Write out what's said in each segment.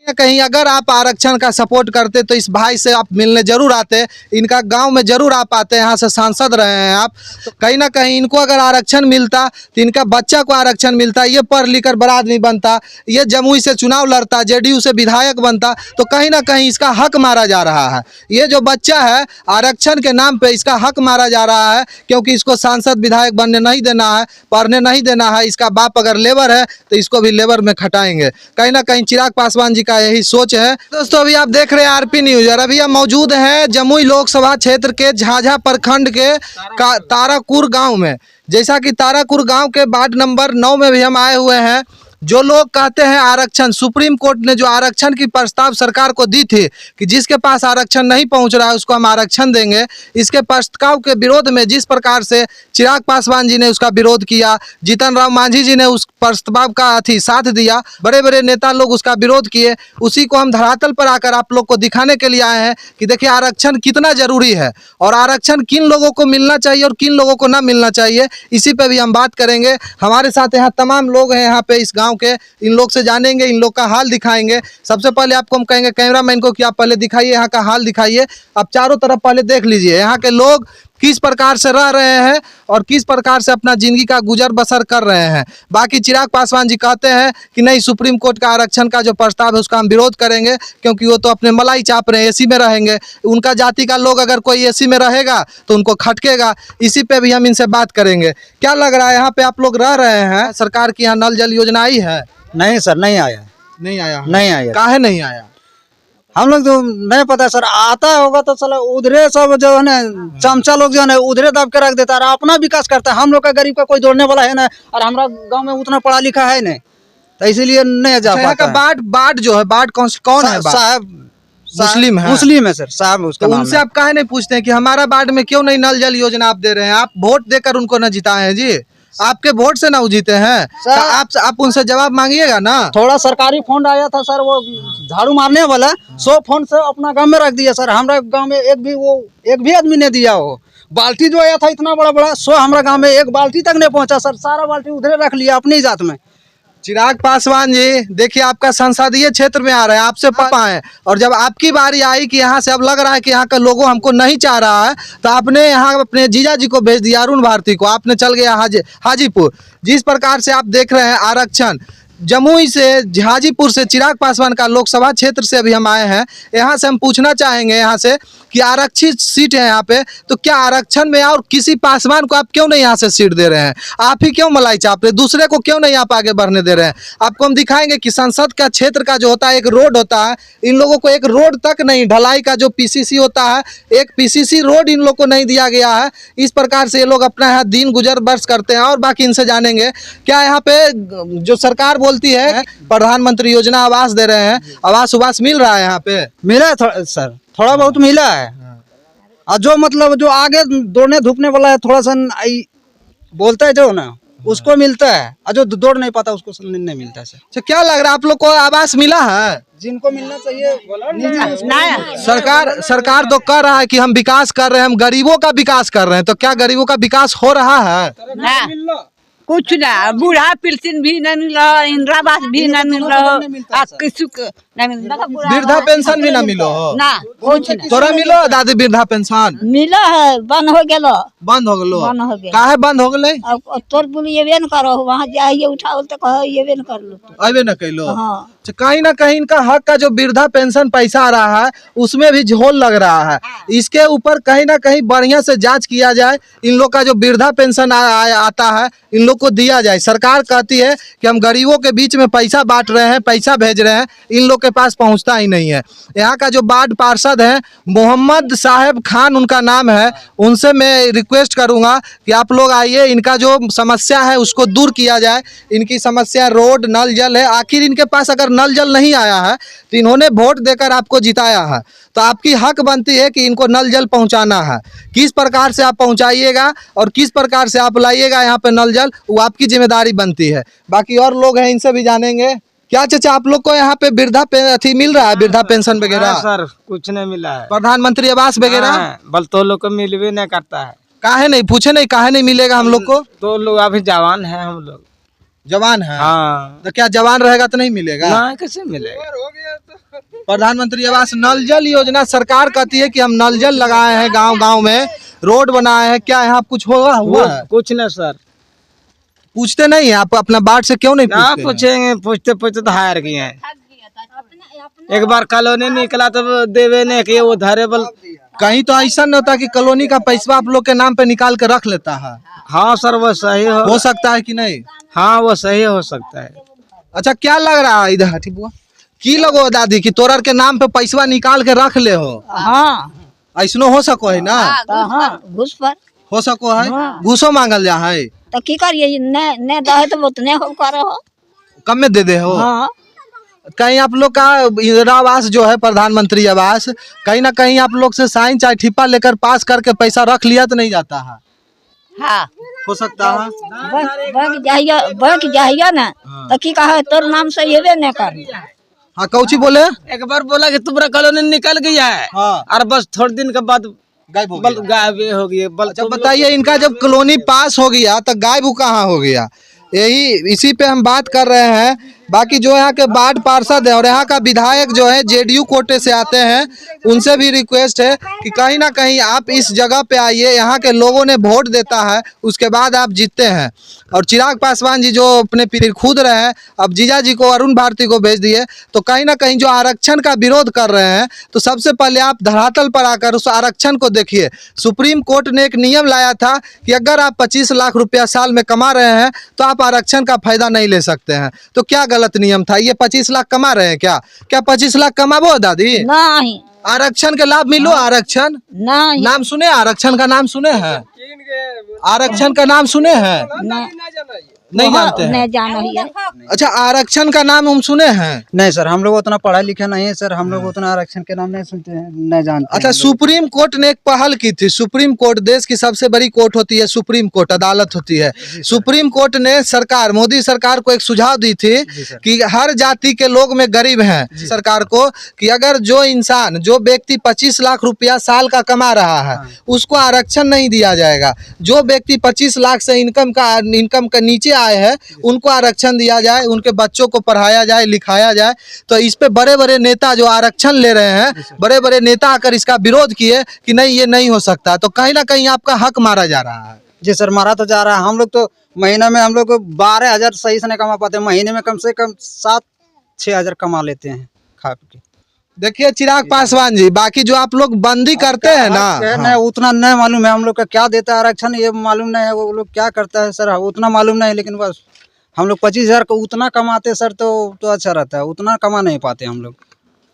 कहीं अगर आप आरक्षण का सपोर्ट करते तो इस भाई से आप मिलने जरूर आते, इनका गांव में जरूर आप आते, यहाँ से सांसद रहे हैं आप। तो कहीं ना कहीं इनको अगर आरक्षण मिलता तो इनका बच्चा को आरक्षण मिलता, ये पढ़ लिख कर बड़ा आदमी बनता, ये जमुई से चुनाव लड़ता, जेडीयू से विधायक बनता। तो कहीं ना कहीं इसका हक मारा जा रहा है। ये जो बच्चा है आरक्षण के नाम पे इसका हक मारा जा रहा है, क्योंकि इसको सांसद विधायक बनने नहीं देना है, पढ़ने नहीं देना है। इसका बाप अगर लेबर है तो इसको भी लेबर में खटाएंगे। कहीं ना कहीं चिराग पासवान जी का यही सोच है। दोस्तों अभी आप देख रहे हैं आरपी न्यूज और अभी हम मौजूद हैं जमुई लोकसभा क्षेत्र के झाझा प्रखंड के ताराकुर गांव में। जैसा कि ताराकुर गांव के वार्ड नंबर 9 में भी हम आए हुए हैं। जो लोग कहते हैं आरक्षण, सुप्रीम कोर्ट ने जो आरक्षण की प्रस्ताव सरकार को दी थी कि जिसके पास आरक्षण नहीं पहुंच रहा है उसको हम आरक्षण देंगे, इसके प्रस्ताव के विरोध में जिस प्रकार से चिराग पासवान जी ने उसका विरोध किया, जीतन राम मांझी जी ने उस प्रस्ताव का साथ दिया, बड़े बड़े नेता लोग उसका विरोध किए, उसी को हम धरातल पर आकर आप लोग को दिखाने के लिए आए हैं कि देखिए आरक्षण कितना जरूरी है और आरक्षण किन लोगों को मिलना चाहिए और किन लोगों को ना मिलना चाहिए। इसी पे भी हम बात करेंगे। हमारे साथ यहाँ तमाम लोग हैं यहाँ पे इस गाँव के, इन लोग से जानेंगे, इन लोग का हाल दिखाएंगे। सबसे पहले आपको हम कहेंगे कैमरामैन को कि आप पहले दिखाइए, यहाँ का हाल दिखाइए। आप चारों तरफ पहले देख लीजिए यहाँ के लोग किस प्रकार से रह रहे हैं और किस प्रकार से अपना जिंदगी का गुजर बसर कर रहे हैं। बाकी चिराग पासवान जी कहते हैं कि नहीं, सुप्रीम कोर्ट का आरक्षण का जो प्रस्ताव है उसका हम विरोध करेंगे, क्योंकि वो तो अपने मलाई चाप रहे हैं, एसी में रहेंगे। उनका जाति का लोग अगर कोई एसी में रहेगा तो उनको खटकेगा। इसी पे भी हम इनसे बात करेंगे। क्या लग रहा है यहाँ पे आप लोग रह रहे हैं, सरकार की यहाँ नल जल योजना आई है? नहीं सर, नहीं आया। नहीं आया? नहीं आया। काहे नहीं आया? हम लोग तो नहीं पता सर, आता होगा तो चलो उधरे सब जो है ना चमचा लोग जो है ना उधरे दब के रख देता है, अपना विकास करता है। हम लोग का गरीब का कोई जोड़ने वाला है ना, और हमारा गांव में उतना पढ़ा लिखा है नहीं, तो इसीलिए नहीं जा पाता। बाढ़ जो है, बाढ़ कौन है? साहब मुस्लिम है? मुस्लिम है सर साहब, उसका तो उनसे आप काहे नहीं पूछते हैं कि हमारा वार्ड में क्यों नहीं नल जल योजना आप दे रहे हैं? आप वोट देकर उनको न जिताए हैं जी, आपके वोट से ना वो जीते हैं। तो आप उनसे जवाब मांगिएगा ना। थोड़ा सरकारी फंड आया था सर, वो झाड़ू मारने वाला 100 फंड से अपना गांव में रख दिया सर। हमारा गांव में एक भी आदमी ने दिया। हो बाल्टी जो आया था इतना बड़ा बड़ा 100, हमारा गांव में एक बाल्टी तक नहीं पहुंचा सर। सारा बाल्टी उधरे रख लिया अपनी जात में। चिराग पासवान जी देखिए, आपका संसदीय क्षेत्र में आ रहे हैं, आपसे पापा हैं, और जब आपकी बारी आई कि यहाँ से अब लग रहा है कि यहाँ का लोगों हमको नहीं चाह रहा है, तो आपने यहाँ अपने जीजा जी को भेज दिया, अरुण भारती को। आपने चल गया हाजीपुर। जिस प्रकार से आप देख रहे हैं आरक्षण, जमुई से, हाजीपुर से चिराग पासवान का लोकसभा क्षेत्र से अभी हम आए हैं। यहाँ से हम पूछना चाहेंगे यहाँ से कि आरक्षित सीट है यहाँ पे, तो क्या आरक्षण में और किसी पासवान को आप क्यों नहीं यहाँ से सीट दे रहे हैं? आप ही क्यों मलाई चाप रहे, दूसरे को क्यों नहीं आप आगे बढ़ने दे रहे हैं? आपको हम दिखाएंगे कि संसद का क्षेत्र का जो होता है एक रोड होता है, इन लोगों को एक रोड तक नहीं, ढलाई का जो पीसीसी होता है, एक पीसीसी रोड इन लोग को नहीं दिया गया है। इस प्रकार से ये लोग अपना यहाँ दिन गुजर बर्स करते हैं। और बाकी इनसे जानेंगे क्या यहाँ पे जो सरकार बोलती है प्रधानमंत्री योजना आवास दे रहे हैं, आवास मिल रहा है? यहाँ पे मिला है सर, थोड़ा बहुत मिला है। और जो मतलब जो आगे दौड़ने धूपने वाला है, थोड़ा सा बोलता है जो ना, उसको मिलता है, और जो दौड़ नहीं पाता उसको नहीं मिलता है सर। तो क्या लग रहा है आप लोग को आवास मिला है? जिनको मिलना चाहिए सरकार तो कह रहा है कि हम विकास कर रहे हैं, हम गरीबों का विकास कर रहे हैं। तो क्या गरीबों का विकास हो रहा है? कुछ ना, बूढ़ा पेंशन भी नहीं मिल रहा, इंदिरा आवास भी नहीं मिल रहा, किसी को नहीं मिल रहा, वृद्धा पेंशन भी ना मिलो ना, कुछ नहीं। तोरा मिलो दादी वृद्धा पेंशन? मिला है, बंद हो गया। बंद हो गलो? काहे बंद हो गले? अब तोर बोली ये न करो, वहाँ जाइए उठाओ तो कहो ये न कर लो, अबे न कैलो। हाँ। कहीं ना कहीं इनका हक का जो वृद्धा पेंशन पैसा आ रहा है उसमें भी झोल लग रहा है। इसके ऊपर कहीं ना कहीं बढ़िया से जांच किया जाए। इन लोग का जो वृद्धा पेंशन आता है इन लोग को दिया जाए। सरकार कहती है कि हम गरीबों के बीच में पैसा बांट रहे हैं, पैसा भेज रहे हैं, इन लोग के पास पहुंचता ही नहीं है। यहाँ का जो वार्ड पार्षद है मोहम्मद साहेब खान उनका नाम है, उनसे मैं रिक्वेस्ट करूंगा कि आप लोग आइए, इनका जो समस्या है उसको दूर किया जाए। इनकी समस्या रोड, नल जल है। आखिर इनके पास अगर नल जल नहीं आया है तो इन्होंने वोट देकर आपको जिताया है, तो आपकी हक बनती है कि इनको नल जल पहुंचाना है। किस प्रकार से आप पहुंचाइएगा और किस प्रकार से आप लाइएगा यहाँ पे नल जल, वो आपकी जिम्मेदारी बनती है। बाकी और लोग हैं, इनसे भी जानेंगे। क्या चाचा आप लोग को यहाँ पे वृद्धा मिल रहा है, वृद्धा पेंशन वगैरह? सर कुछ नहीं मिला है। प्रधानमंत्री आवास वगैरह बल तो लोग को मिलवे नहीं करता है। काहे नहीं पूछे? नहीं काहे नहीं मिलेगा हम लोग को? तो लोग अभी जवान है हम लोग। जवान है। हाँ तो क्या जवान रहेगा तो नहीं मिलेगा? ना कैसे मिलेगा? प्रधानमंत्री आवास नल जल योजना सरकार कहती है कि हम नल जल लगाए हैं, गांव गांव में रोड बनाए हैं, क्या यहाँ कुछ हुआ है? कुछ ना सर, पूछते नहीं है आप अपना वार्ड से, क्यों नहीं ना पूछते हैं? पूछेंगे, पूछते पूछते तो हायर किए हैं। एक बार कॉलोनी निकला तो देवे ने कि वो धरेबल। कहीं तो ऐसा नहीं होता कि कॉलोनी का पैसा आप लोग के नाम पे निकाल के रख लेता है? हाँ सर वो सही हो सकता है कि नहीं? हाँ वो सही हो सकता है। अच्छा क्या लग रहा है इधर ठीक बुआ? की लगो दादी कि तोरर के नाम पे पैसा निकाल के रख ले हो? हाँ ऐसनो हो सको है ना? हाँ घुस पर हो सको है, घूसो मांगल जा है, तो की करिए, ने दहे तो उतने हो करो। कम में दे दे हो। हाँ कहीं आप लोग का इंदिरा आवास जो है प्रधानमंत्री आवास, कहीं ना कहीं आप लोग से साइन चाहे ठिप्पा लेकर पास करके पैसा रख लिया तो नहीं जाता है? हाँ हो सकता है। बैंक जाइए ना तो की कहे तोर नाम से ये नहीं कर। हाँ कौची बोले? एक बार बोला कि तुम्हारा कॉलोनी निकल गया है, हाँ और बस थोड़े दिन के बाद गायब हो गया। गायब हो गई। अच्छा बताइए, इनका जब कॉलोनी पास हो गया तो गायब कहाँ हो गया? यही इसी पे हम बात कर रहे हैं। बाकी जो यहाँ के वार्ड पार्षद है और यहाँ का विधायक जो है जेडीयू कोटे से आते हैं, उनसे भी रिक्वेस्ट है कि कहीं ना कहीं आप इस जगह पे आइए, यहाँ के लोगों ने वोट देता है उसके बाद आप जीतते हैं। और चिराग पासवान जी जो अपने फिर खुद रहे हैं, अब जीजा जी को अरुण भारती को भेज दिए, तो कहीं ना कहीं जो आरक्षण का विरोध कर रहे हैं, तो सबसे पहले आप धरातल पर आकर उस आरक्षण को देखिए। सुप्रीम कोर्ट ने एक नियम लाया था कि अगर आप 25 लाख रुपया साल में कमा रहे हैं तो आप आरक्षण का फायदा नहीं ले सकते हैं। तो क्या गलत नियम था? ये 25 लाख कमा रहे हैं क्या? क्या 25 लाख कमाबो दादी? नहीं आरक्षण के लाभ मिलो। आरक्षण नहीं नाम सुने? आरक्षण का नाम सुने हैं? आरक्षण का नाम सुने हैं? नहीं जानते हैं? नहीं जाना ही है। अच्छा आरक्षण का नाम हम सुने हैं? नहीं सर, हम लोग उतना पढ़ा लिखा नहीं है सर, हम लोग उतना आरक्षण के नाम नहीं सुनते हैं, नहीं जानते। अच्छा सुप्रीम कोर्ट ने एक पहल की थी। सुप्रीम कोर्ट देश की सबसे बड़ी कोर्ट होती है, सुप्रीम कोर्ट अदालत होती है। सुप्रीम कोर्ट ने सरकार, मोदी सरकार को एक सुझाव दी थी कि हर जाति के लोग में गरीब हैं, सरकार को कि अगर जो इंसान, जो व्यक्ति 25 लाख रुपया साल का कमा रहा है उसको आरक्षण नहीं दिया जाएगा। जो व्यक्ति 25 लाख से इनकम का नीचे आए हैं उनको आरक्षण दिया जाए, उनके बच्चों को पढ़ाया जाए, लिखाया जाए। तो इस पे बड़े बड़े नेता जो आरक्षण ले रहे हैं, बड़े बड़े नेता आकर इसका विरोध किए कि नहीं ये नहीं हो सकता। तो कहीं ना कहीं आपका हक मारा जा रहा है। जी सर, मारा तो जा रहा है। हम लोग तो महीना में हम लोग 12,000 सही से नहीं कमा पाते, महीने में कम से कम 7-6 हजार कमा लेते हैं खा के। देखिए चिराग पासवान जी, बाकी जो आप लोग बंदी करते हैं ना, नहीं उतना नहीं मालूम है हम लोग का क्या देता है आरक्षण, ये मालूम नहीं है वो लोग क्या करता है सर, उतना मालूम नहीं। लेकिन बस हम लोग 25,000 को उतना कमाते सर तो अच्छा रहता है, उतना कमा नहीं पाते हम लोग।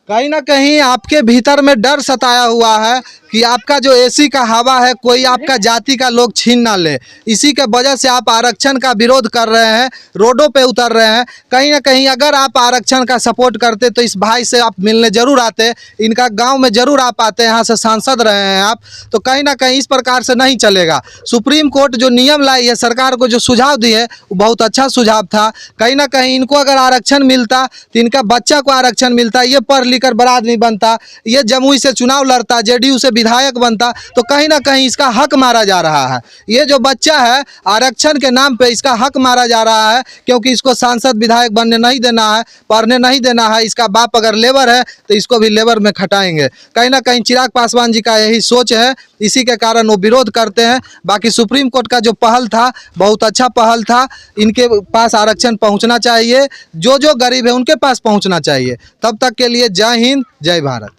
कहीं ना कहीं आपके भीतर में डर सताया हुआ है कि आपका जो एसी का हवा है कोई आपका जाति का लोग छीन ना ले। इसी के वजह से आप आरक्षण का विरोध कर रहे हैं, रोडों पे उतर रहे हैं। कहीं ना कहीं अगर आप आरक्षण का सपोर्ट करते तो इस भाई से आप मिलने जरूर आते, इनका गांव में जरूर आप आते, यहाँ से सांसद रहे हैं आप। तो कहीं ना कहीं इस प्रकार से नहीं चलेगा। सुप्रीम कोर्ट जो नियम लाई है, सरकार को जो सुझाव दी है, वो बहुत अच्छा सुझाव था। कहीं ना कहीं इनको अगर आरक्षण मिलता तो इनका बच्चा को आरक्षण मिलता, ये पढ़ लिख कर बड़ा आदमी बनता, ये जमुई से चुनाव लड़ता, जेडीयू से विधायक बनता। तो कहीं ना कहीं इसका हक मारा जा रहा है। ये जो बच्चा है आरक्षण के नाम पे इसका हक मारा जा रहा है, क्योंकि इसको सांसद विधायक बनने नहीं देना है, पढ़ने नहीं देना है। इसका बाप अगर लेबर है तो इसको भी लेबर में खटाएंगे। कहीं ना कहीं चिराग पासवान जी का यही सोच है, इसी के कारण वो विरोध करते हैं। बाकी सुप्रीम कोर्ट का जो पहल था बहुत अच्छा पहल था। इनके पास आरक्षण पहुंचना चाहिए, जो जो गरीब है उनके पास पहुंचना चाहिए। तब तक के लिए जय हिंद, जय भारत।